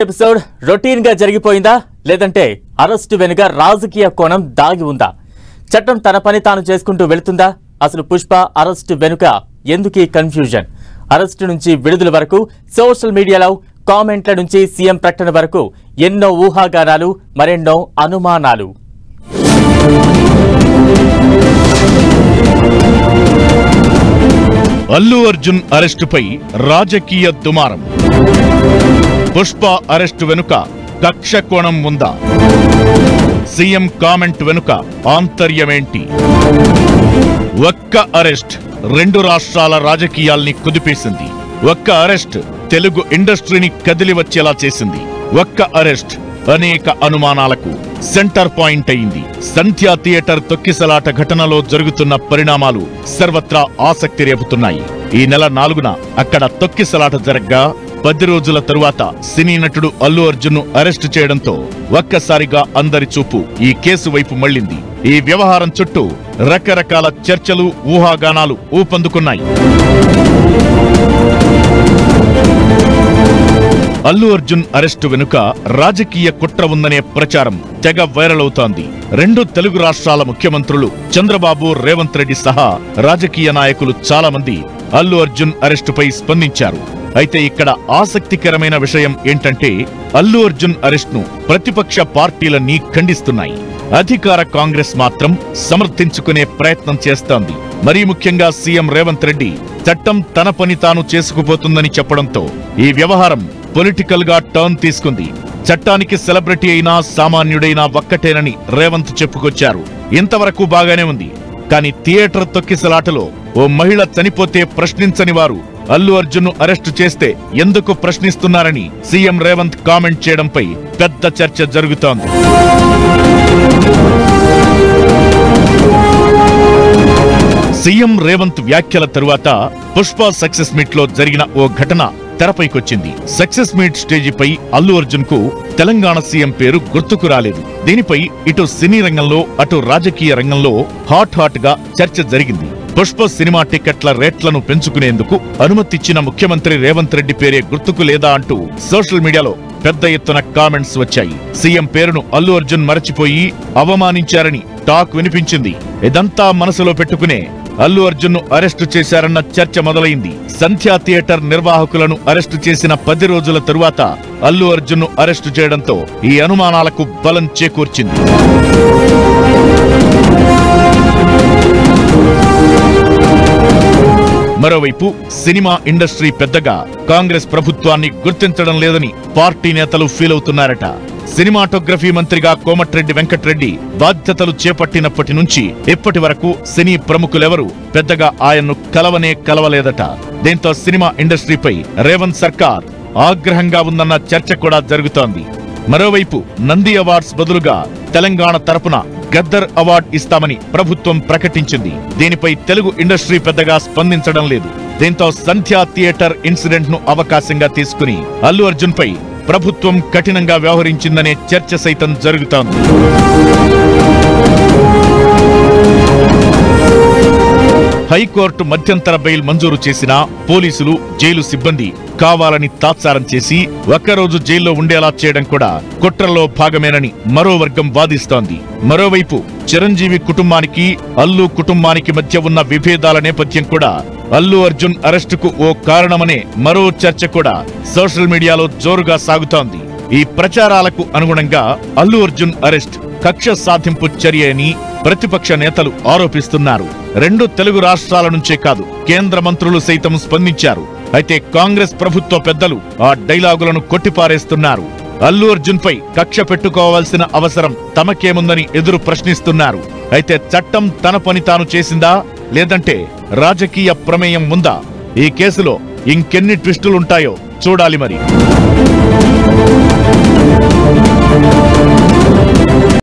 Episode routine గా జరిగిపోయిందా లేదంటే arrest వెనుక రాజకీయ కోణం దాగి ఉందా? చట్టం తన పని తాను చేసుకుంటూ వెళ్తుందా? అసలు పుష్ప అరెస్ట్ వెనుక ఎందుకీ కన్ఫ్యూజన్? అరెస్ట్ నుంచి విడుదల వరకు సోషల్ మీడియాలో కామెంట్ల నుంచి సీఎం ప్రకటన వరకు ఎన్నో ఊహాగానాలు, మరెన్నో అనుమానాలు. అల్లు అర్జున్ అరెస్టుపై రాజకీయ దుమారం. పుష్ప అరెస్టు వెనుక కక్ష కోణం ఉందా? సీఎం కామెంట్ వెనుక ఆంతర్యమేంటి? ఒక్క అరెస్ట్ రెండు రాష్ట్రాల రాజకీయాల్ని కుదిపేసింది. ఒక్క అరెస్ట్ తెలుగు ఇండస్ట్రీని కదిలి వచ్చేలా చేసింది. ఒక్క అరెస్ట్ అనేక అనుమానాలకు సెంటర్ పాయింట్ అయింది. సంధ్యా థియేటర్ తొక్కిసలాట ఘటనలో జరుగుతున్న పరిణామాలు సర్వత్రా ఆసక్తి రేపుతున్నాయి. ఈ నెల 4న అక్కడ తొక్కిసలాట జరగ్గా 10 రోజుల తరువాత సినీ నటుడు అల్లు అర్జున్ ను అరెస్టు చేయడంతో ఒక్కసారిగా అందరి చూపు ఈ కేసు వైపు మళ్లింది. ఈ వ్యవహారం చుట్టూ రకరకాల చర్చలు, ఊహాగానాలు ఊపందుకున్నాయి. అల్లు అర్జున్ అరెస్టు వెనుక రాజకీయ కుట్ర ఉందనే ప్రచారం తెగ వైరల్ అవుతోంది. 2 తెలుగు రాష్ట్రాల ముఖ్యమంత్రులు చంద్రబాబు, రేవంత్ రెడ్డి సహా రాజకీయ నాయకులు చాలా మంది అల్లు అర్జున్ అరెస్టుపై స్పందించారు. అయితే ఇక్కడ ఆసక్తికరమైన విషయం ఏంటంటే అల్లు అర్జున్ అరెస్ట్ను ప్రతిపక్ష పార్టీలన్నీ ఖండిస్తున్నాయి. అధికార కాంగ్రెస్ మాత్రం సమర్థించుకునే ప్రయత్నం చేస్తోంది. మరీ ముఖ్యంగా సీఎం రేవంత్ రెడ్డి చట్టం తన పని తాను చేసుకుపోతుందని చెప్పడంతో ఈ వ్యవహారం పొలిటికల్ గా టర్న్ తీసుకుంది. చట్టానికి సెలబ్రిటీ అయినా సామాన్యుడైనా ఒక్కటేనని రేవంత్ చెప్పుకొచ్చారు. ఇంతవరకు బాగానే ఉంది. కానీ థియేటర్ తొక్కిసలాటలో ఓ మహిళ చనిపోతే ప్రశ్నించని వారు అల్లు అర్జున్ ను అరెస్టు చేస్తే ఎందుకు ప్రశ్నిస్తున్నారని సీఎం రేవంత్ కామెంట్ చేయడంపై పెద్ద చర్చ జరుగుతోంది. సీఎం రేవంత్ వ్యాఖ్యల తరువాత పుష్ప సక్సెస్ మీట్ లో జరిగిన ఓ ఘటన తెరపైకొచ్చింది. సక్సెస్ మీట్ స్టేజిపై అల్లు అర్జున్ కు తెలంగాణ సీఎం పేరు గుర్తుకు రాలేదు. దీనిపై ఇటు సినీ రంగంలో అటు రాజకీయ రంగంలో హాట్ గా చర్చ జరిగింది. పుష్ప సినిమా టికెట్ల రేట్లను పెంచుకునేందుకు అనుమతిచ్చిన ముఖ్యమంత్రి రేవంత్ రెడ్డి పేరే గుర్తుకు లేదా అంటూ సోషల్ మీడియాలో పెద్ద ఎత్తున కామెంట్స్ వచ్చాయి. సీఎం పేరును అల్లు అర్జున్ మరచిపోయి అవమానించారని టాక్ వినిపించింది. ఇదంతా మనసులో పెట్టుకునే అల్లు అర్జున్ ను అరెస్టు చేశారన్న చర్చ మొదలైంది. సంధ్యా థియేటర్ నిర్వాహకులను అరెస్టు చేసిన 10 రోజుల తరువాత అల్లు అర్జున్ ను అరెస్టు చేయడంతో ఈ అనుమానాలకు బలం చేకూర్చింది. మరోవైపు సినిమా ఇండస్ట్రీ పెద్దగా కాంగ్రెస్ ప్రభుత్వాన్ని గుర్తించడం లేదని పార్టీ నేతలు ఫీల్ అవుతున్నారట. సినిమాటోగ్రఫీ మంత్రిగా కోమటిరెడ్డి వెంకటరెడ్డి బాధ్యతలు చేపట్టినప్పటి నుంచి ఇప్పటి వరకు సినీ ప్రముఖులెవరూ పెద్దగా ఆయన్ను కలవలేదట. దీంతో సినిమా ఇండస్ట్రీపై రేవంత్ సర్కార్ ఆగ్రహంగా ఉందన్న చర్చ కూడా జరుగుతోంది. మరోవైపు నంది అవార్డ్స్ బదులుగా తెలంగాణ తరపున గద్దర్ అవార్డు ఇస్తామని ప్రభుత్వం ప్రకటించింది. దీనిపై తెలుగు ఇండస్ట్రీ పెద్దగా స్పందించడం లేదు. దీంతో సంధ్యా థియేటర్ ఇన్సిడెంట్ ను అవకాశంగా తీసుకుని అల్లు అర్జున్ పై ప్రభుత్వం కఠినంగా వ్యవహరించిందనే చర్చ సైతం జరుగుతోంది. హైకోర్టు మధ్యంతర బెయిల్ మంజూరు చేసినా పోలీసులు, జైలు సిబ్బంది కావాలని తాత్సారం చేసి ఒక్కరోజు జైల్లో ఉండేలా చేయడం కూడా కుట్రలో భాగమేనని మరో వర్గం వాదిస్తోంది. మరోవైపు చిరంజీవి కుటుంబానికి, అల్లు కుటుంబానికి మధ్య ఉన్న విభేదాల నేపథ్యం కూడా అల్లు అర్జున్ అరెస్టుకు ఓ కారణమనే మరో చర్చ కూడా సోషల్ మీడియాలో జోరుగా సాగుతోంది. ఈ ప్రచారాలకు అనుగుణంగా అల్లు అర్జున్ అరెస్ట్ కక్ష సాధింపు చర్య అని ప్రతిపక్ష నేతలు ఆరోపిస్తున్నారు. 2 తెలుగు రాష్ట్రాల నుంచే కాదు, కేంద్ర మంత్రులు సైతం స్పందించారు. అయితే కాంగ్రెస్ ప్రభుత్వ పెద్దలు ఆ డైలాగులను కొట్టిపారేస్తున్నారు. అల్లు అర్జున్ పై కక్ష పెట్టుకోవాల్సిన అవసరం తమకేముందని ఎదురు ప్రశ్నిస్తున్నారు. అయితే చట్టం తన పని తాను చేసిందా లేదంటే రాజకీయ ప్రమేయం ఉందా? ఈ కేసులో ఇంకెన్ని ట్విస్టులుంటాయో చూడాలి మరి.